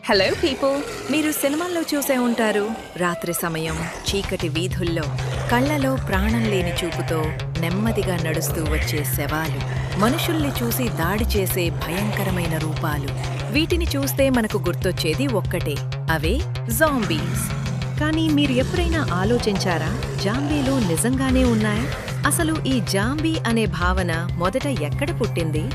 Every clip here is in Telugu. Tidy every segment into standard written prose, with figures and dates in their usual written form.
హలో పీపుల్, మీరు సినిమాల్లో చూసే ఉంటారు. రాత్రి సమయం చీకటి వీధుల్లో కళ్ళలో ప్రాణం లేని చూపుతో నెమ్మదిగా నడుస్తూ వచ్చే శవాలు, మనుషుల్ని చూసి దాడి చేసే భయంకరమైన రూపాలు. వీటిని చూస్తే మనకు గుర్తొచ్చేది ఒక్కటే, అవే జాంబీస్. కానీ మీరు ఎప్పుడైనా ఆలోచించారా, జాంబీలు నిజంగానే ఉన్నాయా? అసలు ఈ జాంబీ అనే భావన మొదట ఎక్కడ పుట్టింది?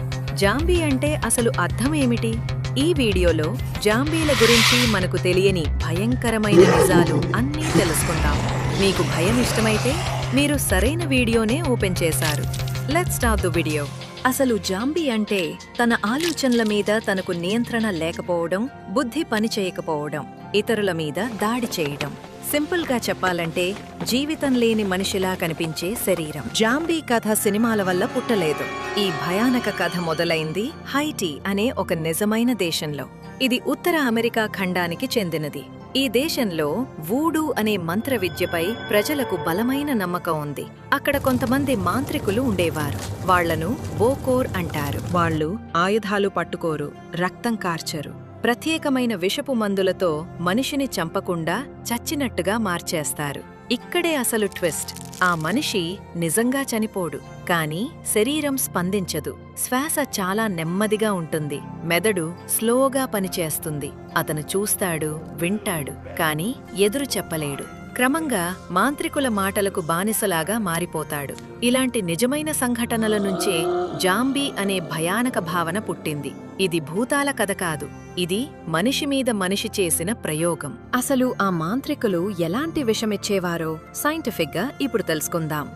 జాంబీ అంటే అసలు అర్థం ఏమిటి? ఈ వీడియోలో జాంబీల గురించి మనకు తెలియని భయంకరమైన నిజాలు అన్నీ తెలుసుకుందాం. మీకు భయం ఇష్టమైతే మీరు సరైన వీడియోనే ఓపెన్ చేశారు. Let's start the video. అసలు జాంబీ అంటే తన ఆలోచనల మీద తనకు నియంత్రణ లేకపోవడం, బుద్ధి పనిచేయకపోవడం, ఇతరుల మీద దాడి చేయడం. సింపుల్ గా చెప్పాలంటే జీవితం లేని మనిషిలా కనిపించే శరీరం. జాంబీ కథ సినిమాల వల్ల పుట్టలేదు. ఈ భయానక కథ మొదలైంది హైటీ అనే ఒక నిజమైన దేశంలో. ఇది ఉత్తర అమెరికా ఖండానికి చెందినది. ఈ దేశంలో వూడూ అనే మంత్ర విద్యపై ప్రజలకు బలమైన నమ్మకం ఉంది. అక్కడ కొంతమంది మాంత్రికులు ఉండేవారు. వాళ్లను బోకోర్ అంటారు. వాళ్ళు ఆయుధాలు పట్టుకోరు, రక్తం కార్చరు. ప్రత్యేకమైన విషపు మందులతో మనిషిని చంపకుండా చచ్చినట్టుగా మార్చేస్తారు. ఇక్కడే అసలు ట్విస్ట్. ఆ మనిషి నిజంగా చనిపోడు, కానీ శరీరం స్పందించదు. శ్వాస చాలా నెమ్మదిగా ఉంటుంది. మెదడు స్లోగా పనిచేస్తుంది. అతను చూస్తాడు, వింటాడు, కానీ ఎదురు చెప్పలేడు. క్రమంగా మాంత్రికుల మాటలకు బానిసలాగా మారిపోతాడు. ఇలాంటి నిజమైన సంఘటనల నుంచే జాంబీ అనే భయానక భావన పుట్టింది. ఇది భూతాల కథ కాదు, ఇది మనిషి మీద మనిషి చేసిన ప్రయోగం. అసలు ఆ మాంత్రికులు ఎలాంటి విషమిచ్చేవారో సైంటిఫిక్గా ఇప్పుడు తెలుసుకుందాం.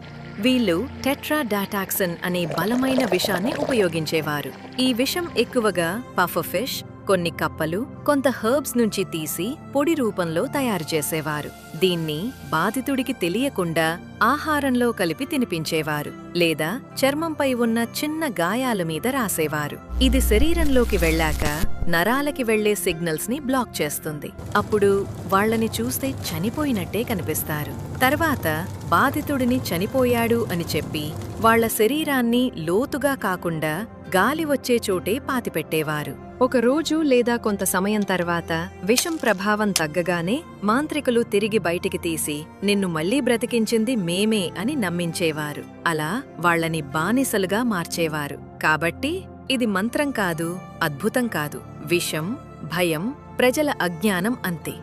వీళ్ళు టెట్రాడాటాక్సిన్ అనే బలమైన విషాన్ని ఉపయోగించేవారు. ఈ విషం ఎక్కువగా పఫర్ఫిష్, కొన్ని కప్పలు, కొంత హెర్బ్స్ నుంచి తీసి పొడి రూపంలో తయారు చేసేవారు. దీన్ని బాధితుడికి తెలియకుండా ఆహారంలో కలిపి తినిపించేవారు, లేదా చర్మంపై ఉన్న చిన్న గాయాల మీద రాసేవారు. ఇది శరీరంలోకి వెళ్ళాక నరాలకి వెళ్లే సిగ్నల్స్ ని బ్లాక్ చేస్తుంది. అప్పుడు వాళ్లని చూస్తే చనిపోయినట్టే కనిపిస్తారు. తర్వాత బాధితుడిని చనిపోయాడు అని చెప్పి వాళ్ల శరీరాన్ని లోతుగా కాకుండా గాలి వచ్చే చోటే పాతిపెట్టేవారు. ఒక రోజు లేదా కొంత సమయం తర్వాత విషం ప్రభావం తగ్గగానే మాంత్రికులు తిరిగి బయటికి తీసి నిన్ను మళ్లీ బ్రతికించింది మేమే అని నమ్మించేవారు. అలా వాళ్లని బానిసలుగా మార్చేవారు. కాబట్టి ఇది మంత్రం కాదు, అద్భుతం కాదు, విషం, భయం, ప్రజల అజ్ఞానం అంతే.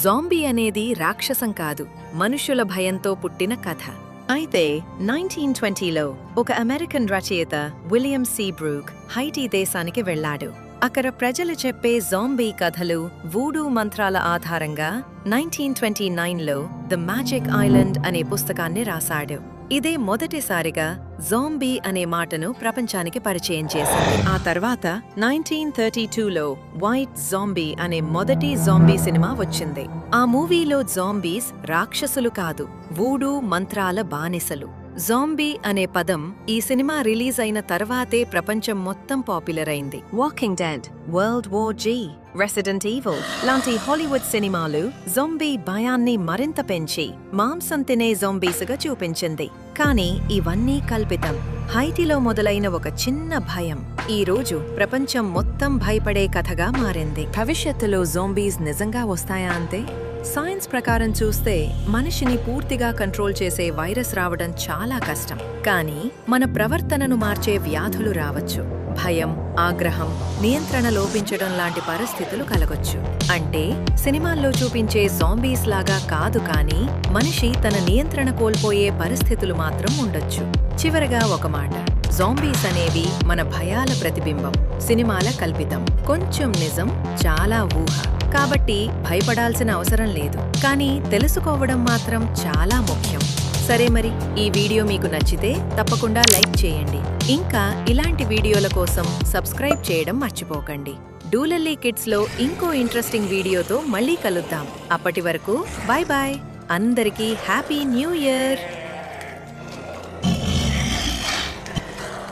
జాంబీ అనేది రాక్షసం కాదు, మనుషుల భయంతో పుట్టిన కథ. అయితే 1920లో ఒక అమెరికన్ రచయిత విలియం సి బ్రూక్ హైటీ దేశానికి వెళ్లాడు. అక్కడ ప్రజలు చెప్పే జాంబీ కథలు, వూడూ మంత్రాల ఆధారంగా 1929లో ది మ్యాజిక్ ఐలాండ్ అనే పుస్తకాన్ని రాశాడు. ఇదే మొదటిసారిగా జాంబీ అనే మాటను ప్రపంచానికి పరిచయం చేసింది. ఆ తర్వాత 1932లో వైట్ జాంబీ అనే మొదటి జాంబీ సినిమా వచ్చింది. ఆ మూవీలో జాంబీస్ రాక్షసులు కాదు, వూడూ మంత్రాల బానిసలు. జాంబీ అనే పదం ఈ సినిమా రిలీజ్ అయిన తర్వాతే ప్రపంచం మొత్తం పాపులర్ అయింది. Walking Dead, World War Z, Resident Evil లాంటి హాలీవుడ్ సినిమాలు జాంబీ భయాన్ని మరింత పెంచి మాంసం తినే జాంబీస్గా చూపించింది. కానీ ఇవన్నీ కల్పితం. హైటీలో మొదలైన ఒక చిన్న భయం ఈ రోజు ప్రపంచం మొత్తం భయపడే కథగా మారింది. భవిష్యత్తులో జాంబీస్ నిజంగా వస్తాయా అంటే? సైన్స్ ప్రకారం చూస్తే మనిషిని పూర్తిగా కంట్రోల్ చేసే వైరస్ రావడం చాలా కష్టం. కానీ మన ప్రవర్తనను మార్చే వ్యాధులు రావచ్చు. భయం, ఆగ్రహం, నియంత్రణ లోపించడం లాంటి పరిస్థితులు కలగొచ్చు. అంటే సినిమాల్లో చూపించే జాంబీస్ లాగా కాదు, కానీ మనిషి తన నియంత్రణ కోల్పోయే పరిస్థితులు మాత్రం ఉండొచ్చు. చివరగా ఒక మాట, జాంబీస్ అనేవి మన భయాల ప్రతిబింబం, సినిమాల కల్పితం. కొంచెం నిజం, చాలా ఊహ. కాబట్టి భయపడాల్సిన అవసరం లేదు, కానీ తెలుసుకోవడం మాత్రం చాలా ముఖ్యం. సరే మరి, ఈ వీడియో మీకు నచ్చితే తప్పకుండా లైక్ చేయండి. ఇంకా ఇలాంటి వీడియోల కోసం సబ్స్క్రైబ్ చేయడం మర్చిపోకండి. డూలల్లీ కిడ్స్లో ఇంకో ఇంట్రెస్టింగ్ వీడియోతో మళ్ళీ కలుద్దాం. అప్పటి వరకు బాయ్ బాయ్. అందరికీ హ్యాపీ న్యూ ఇయర్.